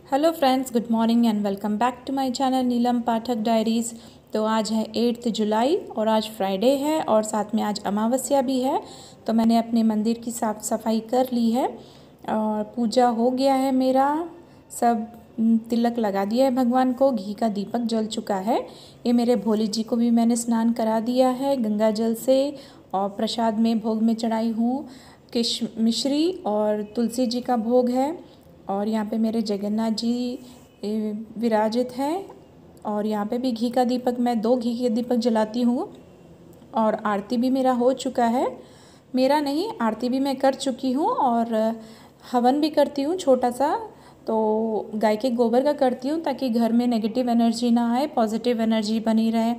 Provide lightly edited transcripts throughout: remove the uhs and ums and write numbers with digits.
Hello friends, good morning and welcome back to my channel Neelam Pathak diaries. तो आज है 8 जुलाई और आज फ्राइडे है और साथ में आज अमावस्या भी है। तो मैंने अपने मंदिर की साफ़ सफाई कर ली है और पूजा हो गया है मेरा। सब तिलक लगा दिया है भगवान को, घी का दीपक जल चुका है। ये मेरे भोले जी को भी मैंने स्नान करा दिया है गंगा जल से। और प्रसाद में भोग में चढ़ाई हूँ मिश्री और तुलसी जी का भोग है। और यहाँ पे मेरे जगन्नाथ जी विराजित हैं। और यहाँ पे भी घी का दीपक, मैं 2 घी के दीपक जलाती हूँ। और आरती भी मेरा हो चुका है, मेरा नहीं, आरती भी मैं कर चुकी हूँ। और हवन भी करती हूँ छोटा सा, तो गाय के गोबर का करती हूँ ताकि घर में नेगेटिव एनर्जी ना आए, पॉजिटिव एनर्जी बनी रहे।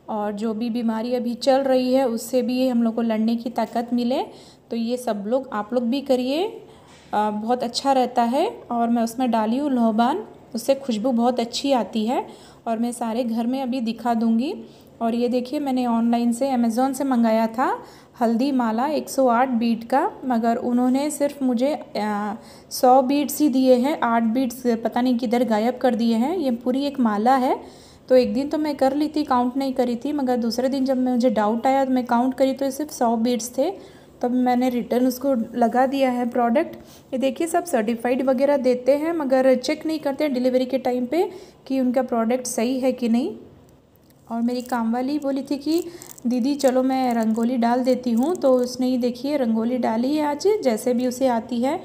और जो भी बीमारी अभी चल रही है उससे भी हम लोग को लड़ने की ताकत मिले। तो ये सब लोग, आप लोग भी करिए, बहुत अच्छा रहता है। और मैं उसमें डाली हूँ लोबान, उससे खुशबू बहुत अच्छी आती है और मैं सारे घर में अभी दिखा दूँगी। और ये देखिए, मैंने ऑनलाइन से अमेज़ोन से मंगाया था हल्दी माला 108 बीट का, मगर उन्होंने सिर्फ मुझे 100 बीट्स ही दिए हैं। 8 बीट्स पता नहीं किधर गायब कर दिए हैं। ये पूरी एक माला है। तो एक दिन तो मैं कर ली थी, काउंट नहीं करी थी, मगर दूसरे दिन जब मुझे डाउट आया तो मैं काउंट करी तो सिर्फ 100 बीट्स थे। तब मैंने रिटर्न उसको लगा दिया है प्रोडक्ट। ये देखिए, सब सर्टिफाइड वगैरह देते हैं मगर चेक नहीं करते डिलीवरी के टाइम पे कि उनका प्रोडक्ट सही है कि नहीं। और मेरी काम वाली बोली थी कि दीदी चलो मैं रंगोली डाल देती हूँ, तो उसने ही देखिए रंगोली डाली है आज, जैसे भी उसे आती है।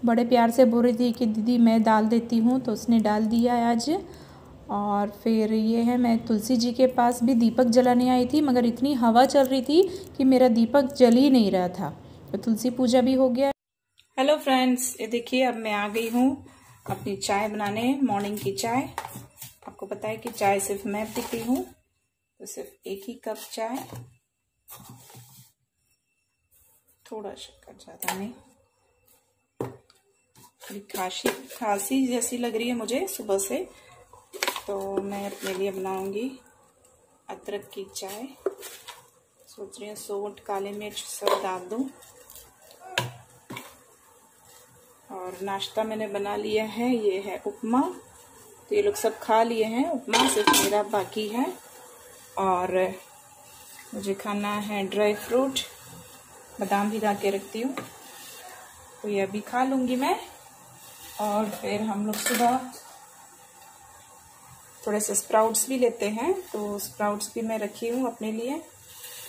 बड़े प्यार से बोल रही थी कि दीदी मैं डाल देती हूँ, तो उसने डाल दिया है आज। और फिर ये है, मैं तुलसी जी के पास भी दीपक जलाने आई थी मगर इतनी हवा चल रही थी कि मेरा दीपक जल ही नहीं रहा था। तो तुलसी पूजा भी हो गया। हेलो फ्रेंड्स, ये देखिए अब मैं आ गई हूँ अपनी चाय बनाने, मॉर्निंग की चाय। आपको पता है कि चाय सिर्फ मैं पीती हूँ, तो सिर्फ एक ही कप चाय, थोड़ा शक्कर, ज़्यादा नहीं। खांसी जैसी लग रही है मुझे सुबह से, तो मैं अपने लिए बनाऊंगी अदरक की चाय। सोच रही हूँ सौंठ, काली मिर्च सब डाल दूँ। और नाश्ता मैंने बना लिया है, ये है उपमा। तो ये लोग सब खा लिए हैं उपमा, सिर्फ मेरा बाकी है। और मुझे खाना है ड्राई फ्रूट, बादाम भिगा के रखती हूँ, तो ये अभी खा लूँगी मैं। और फिर हम लोग सुबह थोड़े से स्प्राउट्स भी लेते हैं, तो स्प्राउट्स भी मैं रखी हूँ अपने लिए,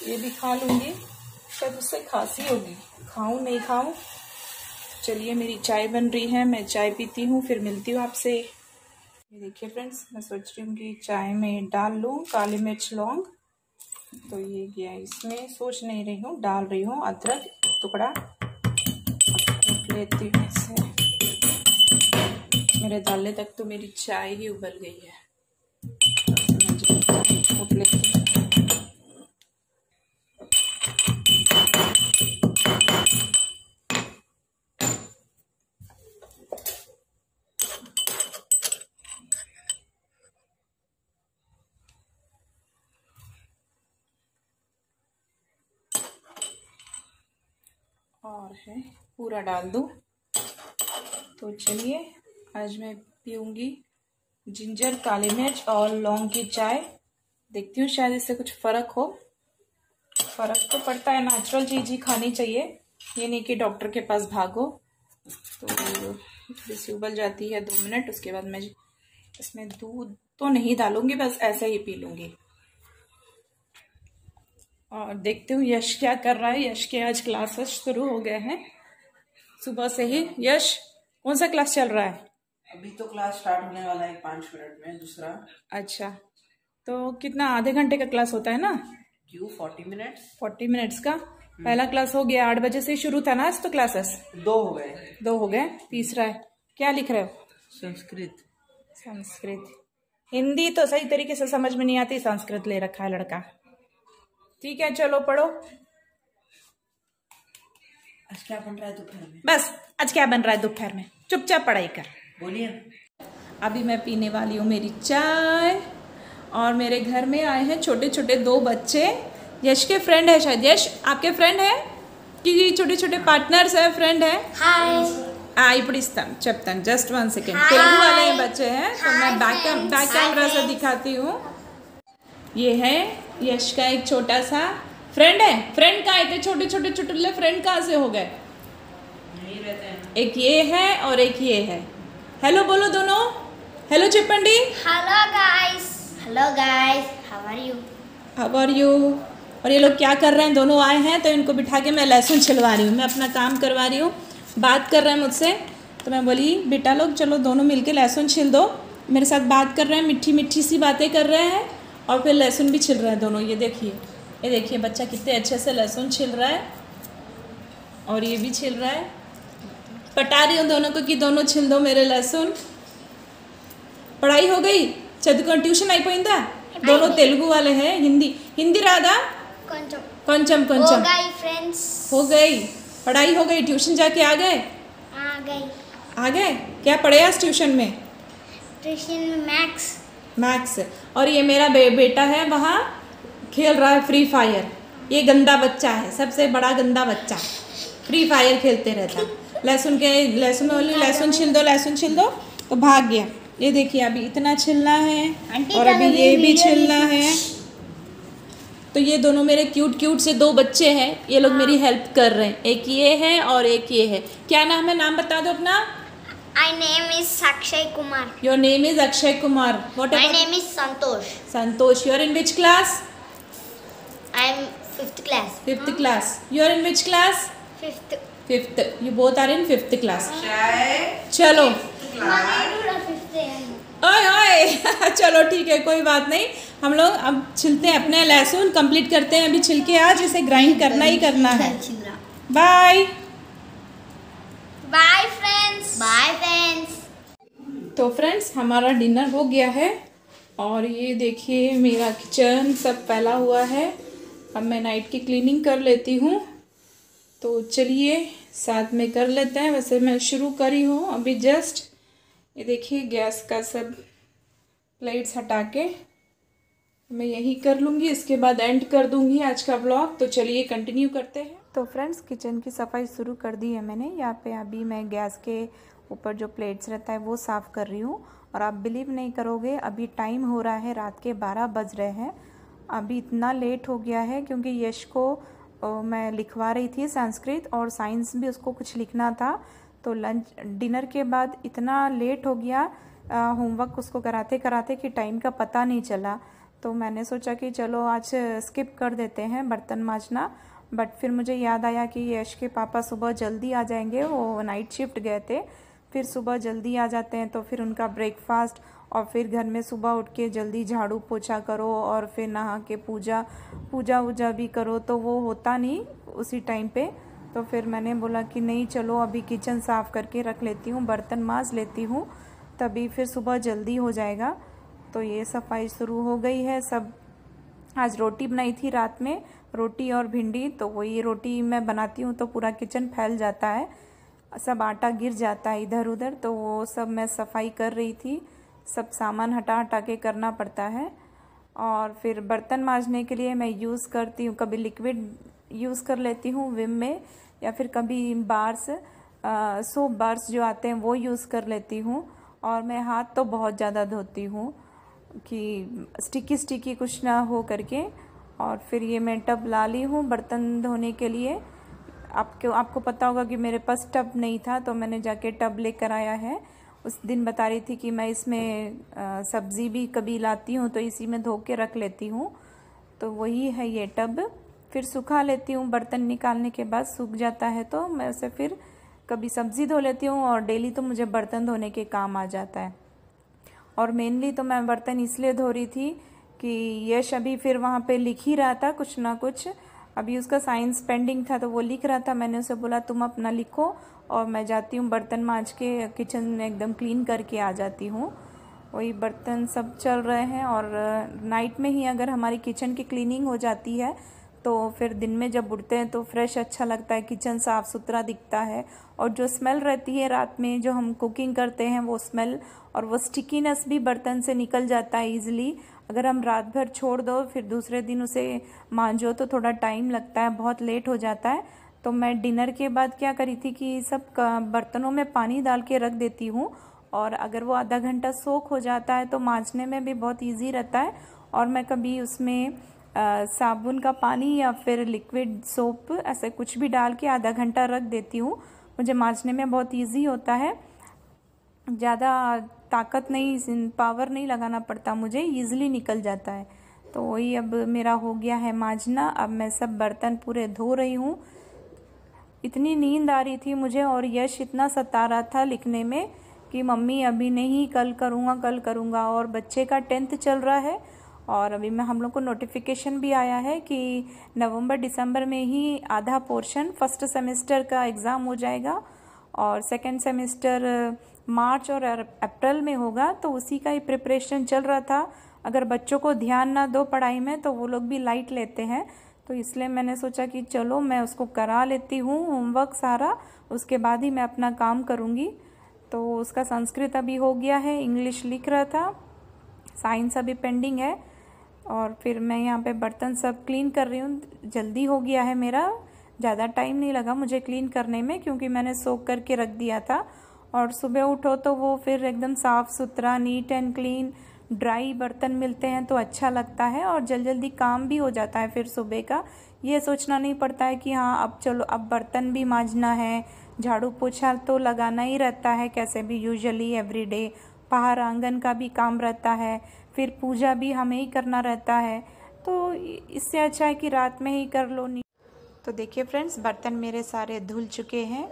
ये भी खा लूँगी। शायद उससे खांसी होगी, खाऊं नहीं खाऊं। चलिए, मेरी चाय बन रही है, मैं चाय पीती हूँ, फिर मिलती हूँ आपसे। ये देखिए फ्रेंड्स, मैं सोच रही हूँ कि चाय में डाल लूँ काली मिर्च लौंग। तो ये गया इसमें, सोच नहीं रही हूँ, डाल रही हूँ अदरक टुकड़ा, लेती हूँ इसे। मेरे डालने तक तो मेरी चाय ही उबल गई है। और है पूरा डाल दूँ। तो चलिए, आज मैं पीऊँगी जिंजर, काली मिर्च और लौंग की चाय। देखती हूँ शायद इससे कुछ फ़र्क हो। फ़र्क तो पड़ता है, नेचुरल चीज़ ही खानी चाहिए, ये नहीं कि डॉक्टर के पास भागो। तो थोड़ी सी उबल जाती है 2 मिनट, उसके बाद मैं इसमें दूध तो नहीं डालूंगी, बस ऐसे ही पी लूँगी। और देखती हूँ यश क्या कर रहा है। यश के आज क्लासेस शुरू हो गए हैं सुबह से ही। यश, कौन सा क्लास चल रहा है? अभी तो क्लास स्टार्ट होने वाला है 5 मिनट में, दूसरा। अच्छा, तो कितना, आधे घंटे का क्लास होता है ना? क्यों, 40 मिनट? 40 मिनट्स का पहला क्लास हो गया। 8 बजे से शुरू था ना आज तो क्लासेस? 2 हो गए। 2 हो गए, तीसरा है। क्या लिख रहे हो? संस्कृत। संस्कृत। हिंदी तो सही तरीके से समझ में नहीं आती, संस्कृत ले रखा है लड़का। ठीक है, चलो पढ़ो। आज क्या बन रहा है दोपहर में? बस आज क्या बन रहा है दोपहर में, चुपचाप पढ़ाई कर। बोलिए। अभी मैं पीने वाली हूँ मेरी चाय। और मेरे घर में आए हैं छोटे छोटे 2 बच्चे। यश के फ्रेंड है शायद। यश, आपके फ्रेंड है कि छोटे छोटे पार्टनर्स है, फ्रेंड है? हाय। ఇప్పుడు ఇస్తాం చెప్తాను जस्ट 1 सेकेंड तेलुगु वाले बच्चे हैं तो मैं बैक कैमरा से दिखाती हूँ। ये है यश का एक छोटा सा फ्रेंड है। फ्रेंड कहाँ इतने छोटे छोटे चुटुल्ले फ्रेंड कहाँ से हो गए? नहीं रहते हैं। एक ये है और एक ये है। हेलो बोलो दोनों। हेलो चिपंडी। Hello guys how are you? How are you? और ये लोग क्या कर रहे हैं? दोनों आए हैं तो इनको बिठा के मैं लहसुन छिलवा रही हूँ। मैं अपना काम करवा रही हूँ। बात कर रहे हैं मुझसे तो मैं बोली बेटा लोग चलो दोनों मिलके लहसुन छिल दो। मेरे साथ बात कर रहे हैं, मीठी मीठी सी बातें कर रहे हैं और फिर लहसुन भी छिल रहे हैं दोनों। ये देखिए बच्चा कितने अच्छे से लहसुन छिल रहा है और ये भी छिल रहा है। पटा रही हूँ दोनों को कि दोनों छिल दो मेरे लहसुन। पढ़ाई हो गई? చదువుకొని ట్యూషన్ అయిపోయిందా? दोनों तेलुगु वाले हैं। हिंदी राधा కొంచెం हो गई फ्रेंड्स, हो गई। पढ़ाई हो गई? ट्यूशन जाके आ गए? आ गए। क्या पढ़े आज ट्यूशन में? ट्यूशन में मैथ्स। और ये मेरा बेटा है वहाँ खेल रहा है फ्री फायर। ये गंदा बच्चा है, सबसे बड़ा गंदा बच्चा। फ्री फायर खेलते रहता। लहसुन छिल दो तो भाग गया। ये देखिए अभी इतना छिलना है और अभी ये भी छिलना है। तो ये दोनों मेरे क्यूट से दो बच्चे हैं। ये लोग मेरी हेल्प कर रहे हैं। एक ये है और एक ये है। क्या नाम है? नाम बता दो अपना। My name is Akshay Kumar. Your name is Akshay Kumar. What My about? name is Santosh. Santosh. You are in which class? I am 5th class. 5th class. You are in which class? 5th. 5th। You both are in 5th class. चाय चलो Fifth. ओए ओए चलो ठीक है कोई बात नहीं। हम लोग अब छिलते हैं अपने लहसुन कंप्लीट करते हैं। अभी छिलके आज इसे ग्राइंड करना ही करना है। Bye Bye friends. तो फ्रेंड्स हमारा डिनर हो गया है और ये देखिए मेरा किचन सब फैला हुआ है। अब मैं नाइट की क्लीनिंग कर लेती हूँ। तो चलिए साथ में कर लेते हैं। वैसे मैं शुरू करी हूँ अभी जस्ट। ये देखिए गैस का सब प्लेट्स हटा के मैं यही कर लूँगी। इसके बाद एंड कर दूँगी आज का व्लॉग। तो चलिए कंटिन्यू करते हैं। तो फ्रेंड्स किचन की सफाई शुरू कर दी है मैंने। यहाँ पे अभी मैं गैस के ऊपर जो प्लेट्स रहता है वो साफ़ कर रही हूँ। और आप बिलीव नहीं करोगे अभी टाइम हो रहा है रात के 12 बज रहे हैं। अभी इतना लेट हो गया है क्योंकि यश को मैं लिखवा रही थी संस्कृत और साइंस भी उसको कुछ लिखना था। तो डिनर के बाद इतना लेट हो गया होमवर्क उसको कराते कराते कि टाइम का पता नहीं चला। तो मैंने सोचा कि चलो आज स्किप कर देते हैं बर्तन मांजना। बट फिर मुझे याद आया कि यश के पापा सुबह जल्दी आ जाएंगे। वो नाइट शिफ्ट गए थे, फिर सुबह जल्दी आ जाते हैं तो फिर उनका ब्रेकफास्ट और फिर घर में सुबह उठ के जल्दी झाड़ू पोछा करो और फिर नहा के पूजा वूजा भी करो तो वो होता नहीं उसी टाइम पे। तो फिर मैंने बोला कि नहीं चलो अभी किचन साफ़ करके रख लेती हूँ, बर्तन मांज लेती हूँ, तभी फिर सुबह जल्दी हो जाएगा। तो ये सफाई शुरू हो गई है सब। आज रोटी बनाई थी रात में, रोटी और भिंडी। तो वही रोटी मैं बनाती हूँ तो पूरा किचन फैल जाता है, सब आटा गिर जाता है इधर उधर। तो वो सब मैं सफाई कर रही थी। सब सामान हटा के करना पड़ता है। और फिर बर्तन मांजने के लिए मैं यूज़ करती हूँ, कभी लिक्विड यूज़ कर लेती हूँ विम में, या फिर कभी सोप बार्स जो आते हैं वो यूज़ कर लेती हूँ। और मैं हाथ तो बहुत ज़्यादा धोती हूँ कि स्टिकी कुछ ना हो करके। और फिर ये मैं टब ला ली हूँ बर्तन धोने के लिए। आपको पता होगा कि मेरे पास टब नहीं था तो मैंने जाके टब लेकर आया है। उस दिन बता रही थी कि मैं इसमें सब्ज़ी भी कभी लाती हूँ तो इसी में धो के रख लेती हूँ। तो वही है ये टब। फिर सुखा लेती हूँ, बर्तन निकालने के बाद सूख जाता है तो मैं उसे फिर कभी सब्ज़ी धो लेती हूँ और डेली तो मुझे बर्तन धोने के काम आ जाता है। और मेनली तो मैं बर्तन इसलिए धो रही थी कि यश अभी फिर वहाँ पे लिख ही रहा था कुछ ना कुछ। अभी उसका साइंस पेंडिंग था तो वो लिख रहा था। मैंने उसे बोला तुम अपना लिखो और मैं जाती हूँ बर्तन मांज के किचन एकदम क्लीन करके आ जाती हूँ। वही बर्तन सब चल रहे हैं। और नाइट में ही अगर हमारी किचन की क्लीनिंग हो जाती है तो फिर दिन में जब उठते हैं तो फ्रेश अच्छा लगता है, किचन साफ़ सुथरा दिखता है। और जो स्मेल रहती है रात में जो हम कुकिंग करते हैं वो स्मेल और वो स्टिकीनेस भी बर्तन से निकल जाता है ईज़िली। अगर हम रात भर छोड़ दो फिर दूसरे दिन उसे मांजो तो थोड़ा टाइम लगता है, बहुत लेट हो जाता है। तो मैं डिनर के बाद क्या करी थी कि सब बर्तनों में पानी डाल के रख देती हूँ, और अगर वो आधा घंटा सोख हो जाता है तो मांजने में भी बहुत इजी रहता है। और मैं कभी उसमें साबुन का पानी या फिर लिक्विड सोप ऐसे कुछ भी डाल के आधा घंटा रख देती हूँ। मुझे मांजने में बहुत इजी होता है, ज़्यादा ताकत नहीं, पावर नहीं लगाना पड़ता, मुझे ईजिली निकल जाता है। तो वही अब मेरा हो गया है मांजना। अब मैं सब बर्तन पूरे धो रही हूँ। इतनी नींद आ रही थी मुझे और यश इतना सता रहा था लिखने में कि मम्मी अभी नहीं, कल करूँगा कल करूँगा। और बच्चे का 10th चल रहा है और अभी मैं हम लोग को नोटिफिकेशन भी आया है कि नवंबर दिसंबर में ही आधा पोर्शन फर्स्ट सेमेस्टर का एग्ज़ाम हो जाएगा और सेकंड सेमेस्टर मार्च और अप्रैल में होगा। तो उसी का ही प्रिपरेशन चल रहा था। अगर बच्चों को ध्यान ना दो पढ़ाई में तो वो लोग भी लाइट लेते हैं, तो इसलिए मैंने सोचा कि चलो मैं उसको करा लेती हूँ होमवर्क सारा, उसके बाद ही मैं अपना काम करूँगी। तो उसका संस्कृत अभी हो गया है, इंग्लिश लिख रहा था, साइंस अभी पेंडिंग है। और फिर मैं यहाँ पे बर्तन सब क्लीन कर रही हूँ। जल्दी हो गया है मेरा, ज़्यादा टाइम नहीं लगा मुझे क्लीन करने में क्योंकि मैंने सोख करके रख दिया था। और सुबह उठो तो वो फिर एकदम साफ़ सुथरा, नीट एंड क्लीन, ड्राई बर्तन मिलते हैं तो अच्छा लगता है और जल्दी जल्दी काम भी हो जाता है। फिर सुबह का ये सोचना नहीं पड़ता है कि हाँ अब चलो अब बर्तन भी मांजना है, झाड़ू पोछा तो लगाना ही रहता है कैसे भी, यूजुअली एवरीडे। बाहर आंगन का भी काम रहता है, फिर पूजा भी हमें ही करना रहता है, तो इससे अच्छा है कि रात में ही कर लो। तो देखिए फ्रेंड्स, बर्तन मेरे सारे धुल चुके हैं,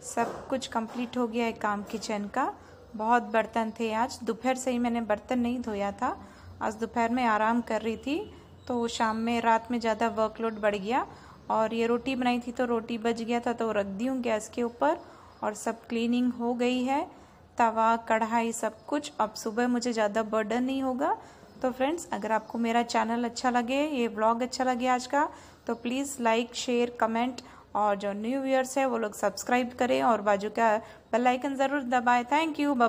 सब कुछ कंप्लीट हो गया है काम किचन का। बहुत बर्तन थे आज, दोपहर से ही मैंने बर्तन नहीं धोया था। आज दोपहर में आराम कर रही थी तो शाम में रात में ज़्यादा वर्कलोड बढ़ गया। और ये रोटी बनाई थी तो रोटी बच गया था तो रख दी हूँ गैस के ऊपर। और सब क्लीनिंग हो गई है, तवा कढ़ाई सब कुछ। अब सुबह मुझे ज़्यादा बर्डन नहीं होगा। तो फ्रेंड्स, अगर आपको मेरा चैनल अच्छा लगे, ये व्लॉग अच्छा लगे आज का, तो प्लीज़ लाइक शेयर कमेंट, और जो न्यू व्यूअर्स है वो लोग सब्सक्राइब करें और बाजू का बेल आइकन ज़रूर दबाएं। Thank you, bye.